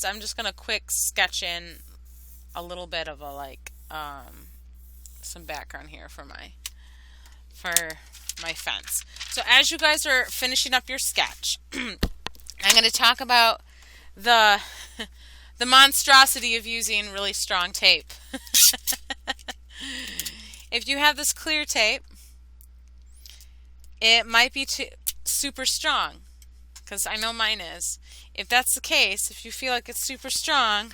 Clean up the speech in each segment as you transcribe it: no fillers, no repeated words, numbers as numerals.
I'm just gonna quick sketch in a little bit of a some background here for my fence. So as you guys are finishing up your sketch, I'm going to talk about the the monstrosity of using really strong tape. If you have this clear tape, it might be super strong, because I know mine is. If that's the case, if you feel like it's super strong,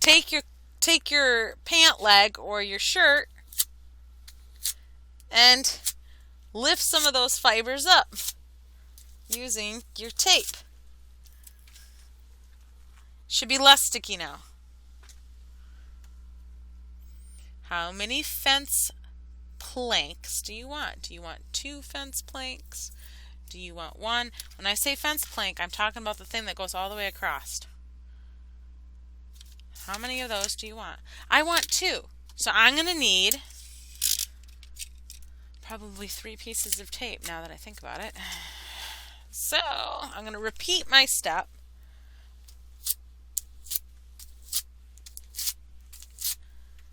take your pant leg or your shirt and lift some of those fibers up using your tape. Should be less sticky now. How many fence planks do you want? Do you want 2 fence planks? Do you want 1? When I say fence plank, I'm talking about the thing that goes all the way across. How many of those do you want? I want 2. So I'm going to need probably 3 pieces of tape now that I think about it. So I'm going to repeat my step.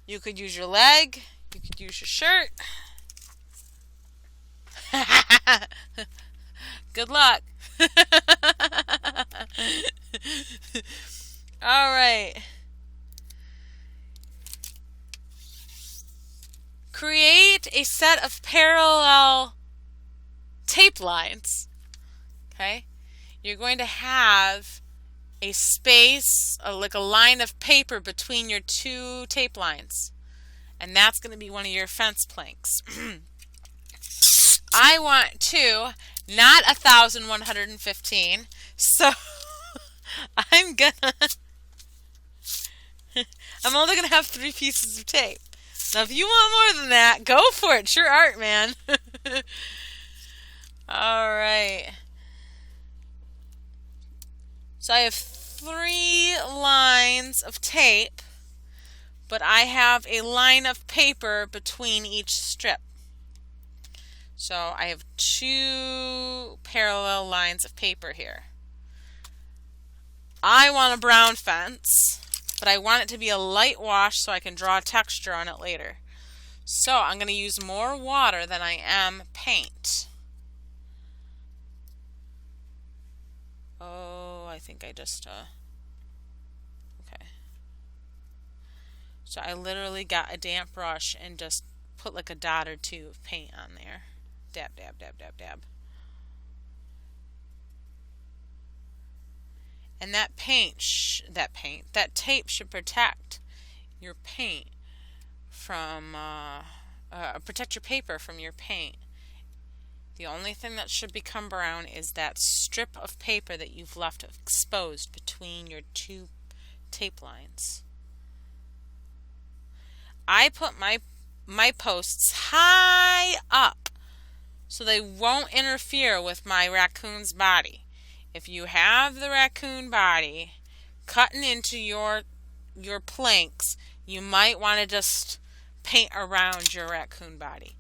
You could use your leg. You could use your shirt. Good luck. All right. Create a set of parallel tape lines. Okay? You're going to have a space, like a line of paper between your 2 tape lines. And that's going to be one of your fence planks. I want 2, not 1,115. So I'm only gonna have 3 pieces of tape. Now if you want more than that, go for it. Sure art, man. Alright. So I have 3 lines of tape, but I have a line of paper between each strip. So I have 2 parallel lines of paper here. I want a brown fence, but I want it to be a light wash so I can draw a texture on it later. So I'm going to use more water than I am paint. Oh, I think I just, okay. So I literally got a damp brush and just put like a dot or 2 of paint on there. Dab, dab, dab, dab, dab. And that tape should protect your paint from, protect your paper from your paint. The only thing that should become brown is that strip of paper that you've left exposed between your 2 tape lines. I put my posts high up so they won't interfere with my raccoon's body. If you have the raccoon body cutting into your planks, you might want to just paint around your raccoon body.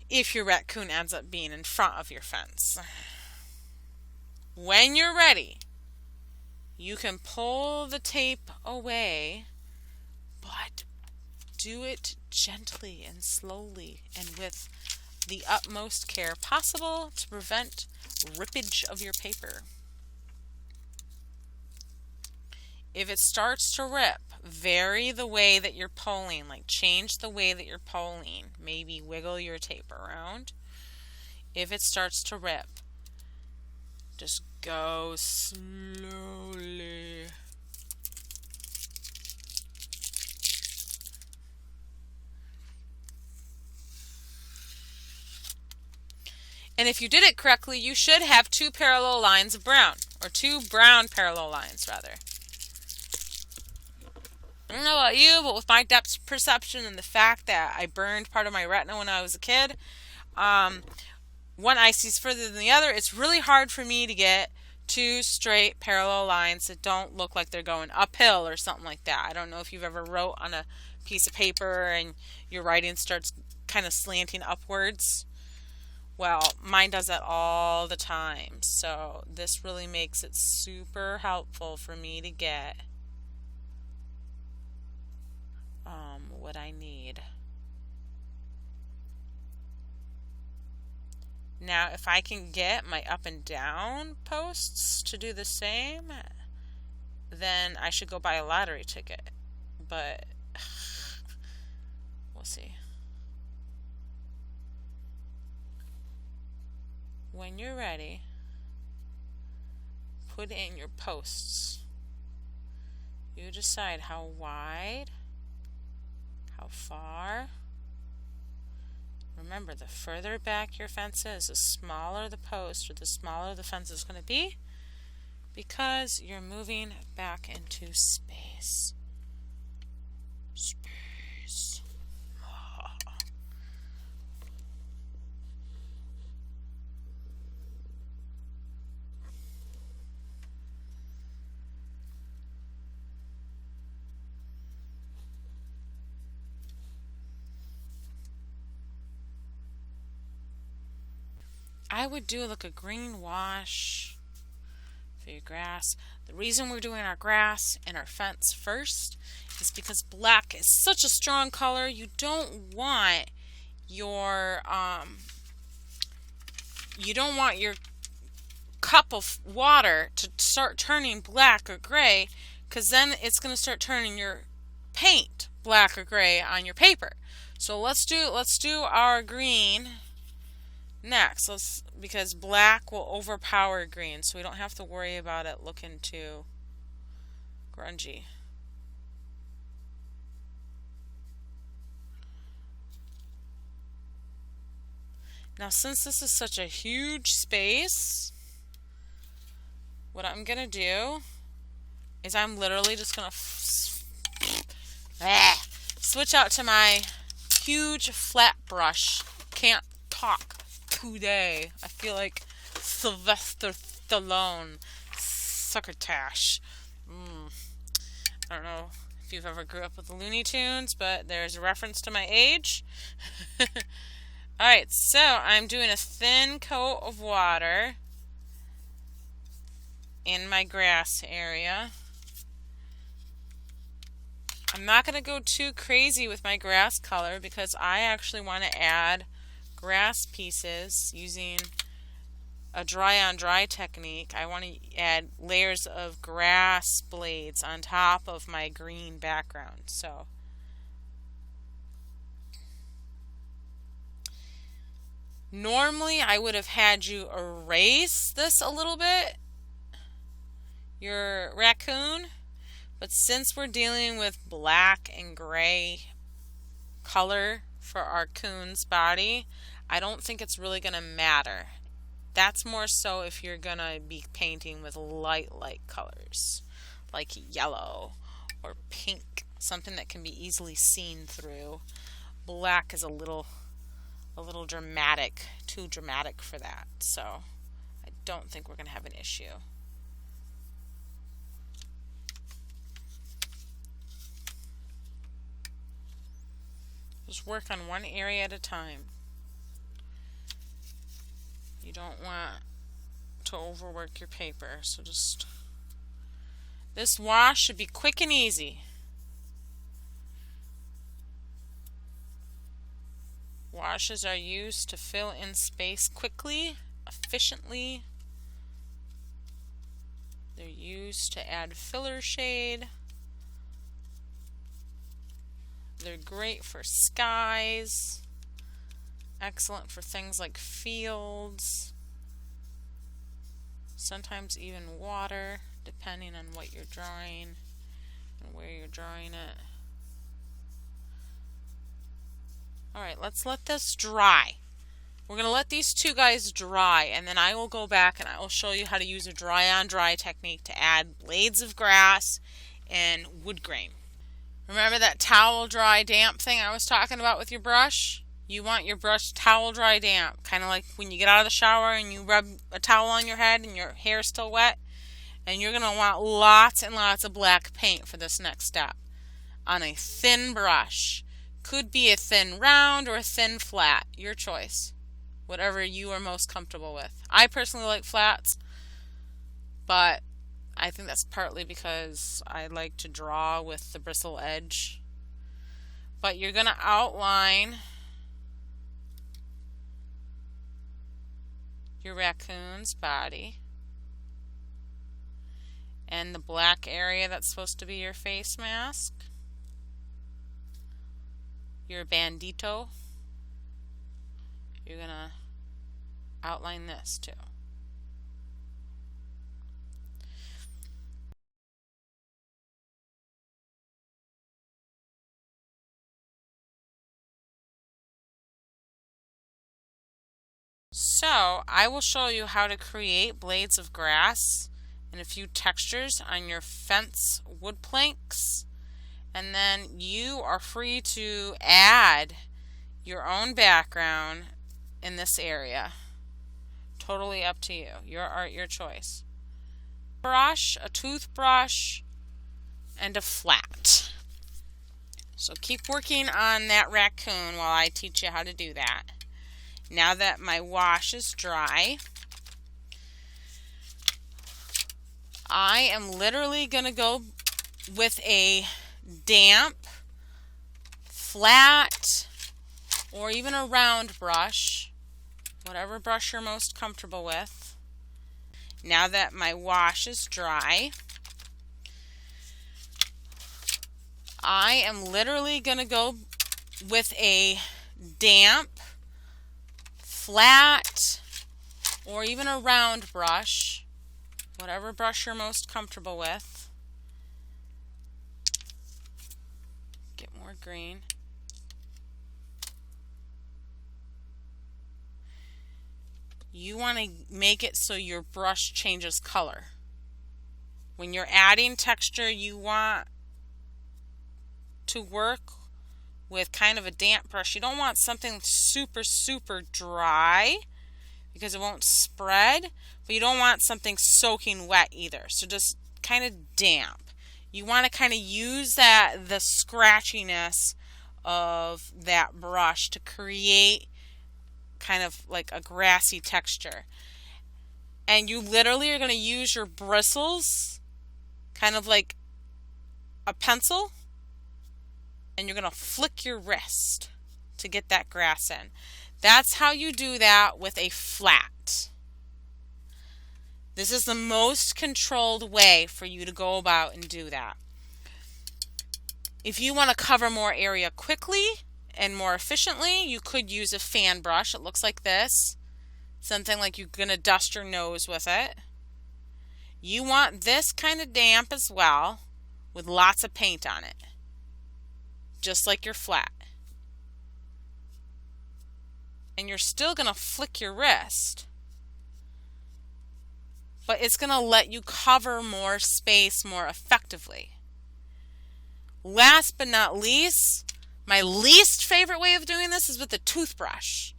If your raccoon ends up being in front of your fence. When you're ready, you can pull the tape away, but do it gently and slowly and with the utmost care possible to prevent rippage of your paper. If it starts to rip, vary the way that you're pulling, like change the way that you're pulling. Maybe wiggle your tape around. If it starts to rip, just go slowly. And if you did it correctly, you should have 2 parallel lines of brown, or 2 brown parallel lines, rather. I don't know about you, but with my depth perception and the fact that I burned part of my retina when I was a kid, one eye sees further than the other. It's really hard for me to get 2 straight parallel lines that don't look like they're going uphill or something like that. I don't know if you've ever wrote on a piece of paper and your writing starts kind of slanting upwards. Well, mine does that all the time, so this really makes it super helpful for me to get what I need. Now, if I can get my up and down posts to do the same, then I should go buy a lottery ticket. But we'll see. When you're ready, put in your posts. You decide how wide, how far. Remember, the further back your fence is, the smaller the post or the smaller the fence is going to be, because you're moving back into space. Space. I would do like a green wash for your grass. The reason we're doing our grass and our fence first is because black is such a strong color. You don't want your cup of water to start turning black or gray, because then it's going to start turning your paint black or gray on your paper. So let's do our green next, because black will overpower green, so we don't have to worry about it looking too grungy. Now, since this is such a huge space, what I'm going to do is I'm literally just going to switch out to my huge flat brush. Can't talk today. I feel like Sylvester Stallone. Succotash. I don't know if you've ever grew up with the Looney Tunes, but there's a reference to my age. Alright, so I'm doing a thin coat of water in my grass area. I'm not going to go too crazy with my grass color because I actually want to add grass pieces using a dry on dry technique. I want to add layers of grass blades on top of my green background. So normally I would have had you erase this a little bit, your raccoon, but since we're dealing with black and gray color for our coon's body, I don't think it's really going to matter. That's more so if you're going to be painting with light colors, like yellow or pink, something that can be easily seen through. Black is a little dramatic, too dramatic for that, so I don't think we're going to have an issue. Just work on one area at a time. You don't want to overwork your paper, so just... This wash should be quick and easy. Washes are used to fill in space quickly, efficiently. They're used to add filler shade. They're great for skies, excellent for things like fields, sometimes even water, depending on what you're drawing and where you're drawing it. Alright, let's let this dry. We're going to let these two guys dry, and then I will go back and I will show you how to use a dry on dry technique to add blades of grass and wood grain. Remember that towel dry damp thing I was talking about with your brush? You want your brush towel dry damp, kind of like when you get out of the shower and you rub a towel on your head and your hair is still wet. And you're going to want lots and lots of black paint for this next step on a thin brush. Could be a thin round or a thin flat, your choice. whatever you are most comfortable with. I personally like flats, but I think that's partly because I like to draw with the bristle edge. But you're going to outline your raccoon's body and the black area that's supposed to be your face mask, your bandito. You're going to outline this too. So I will show you how to create blades of grass and a few textures on your fence wood planks, and then you are free to add your own background in this area. Totally up to you. Your art, your choice. Brush, a toothbrush, and a flat. So keep working on that raccoon while I teach you how to do that. Now that my wash is dry, I am literally going to go with a damp, flat, or even a round brush, whatever brush you're most comfortable with. Now that my wash is dry, I am literally going to go with a damp, flat, or even a round brush, whatever brush you're most comfortable with. Get more green. You want to make it so your brush changes color. When you're adding texture, you want to work with kind of a damp brush. You don't want something super dry because it won't spread, but you don't want something soaking wet either. So just kind of damp. You want to kind of use the scratchiness of that brush to create kind of like a grassy texture. And you literally are going to use your bristles kind of like a pencil, and you're going to flick your wrist to get that grass in. That's how you do that with a flat. This is the most controlled way for you to go about and do that. If you want to cover more area quickly and more efficiently, you could use a fan brush. It looks like this. Something like you're going to dust your nose with it. You want this kind of damp as well, with lots of paint on it, just like your flat. And you're still going to flick your wrist, but it's going to let you cover more space more effectively. Last but not least, my least favorite way of doing this is with the toothbrush.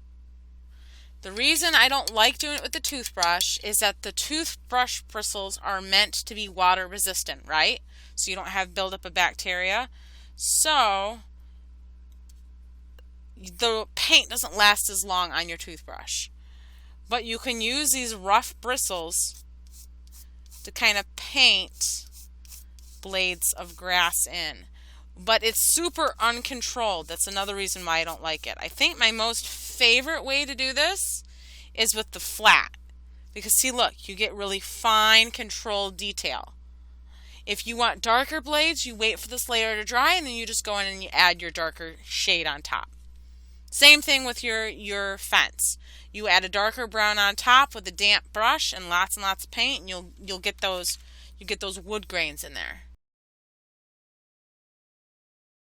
The reason I don't like doing it with the toothbrush is that the toothbrush bristles are meant to be water resistant, right? So you don't have buildup of bacteria. So the paint doesn't last as long on your toothbrush. But you can use these rough bristles to kind of paint blades of grass in. But it's super uncontrolled. That's another reason why I don't like it. I think my most favorite way to do this is with the flat. Because see, look, you get really fine controlled detail. If you want darker blades, you wait for this layer to dry and then you just go in and you add your darker shade on top. Same thing with your fence. You add a darker brown on top with a damp brush and lots of paint, and you'll get those wood grains in there.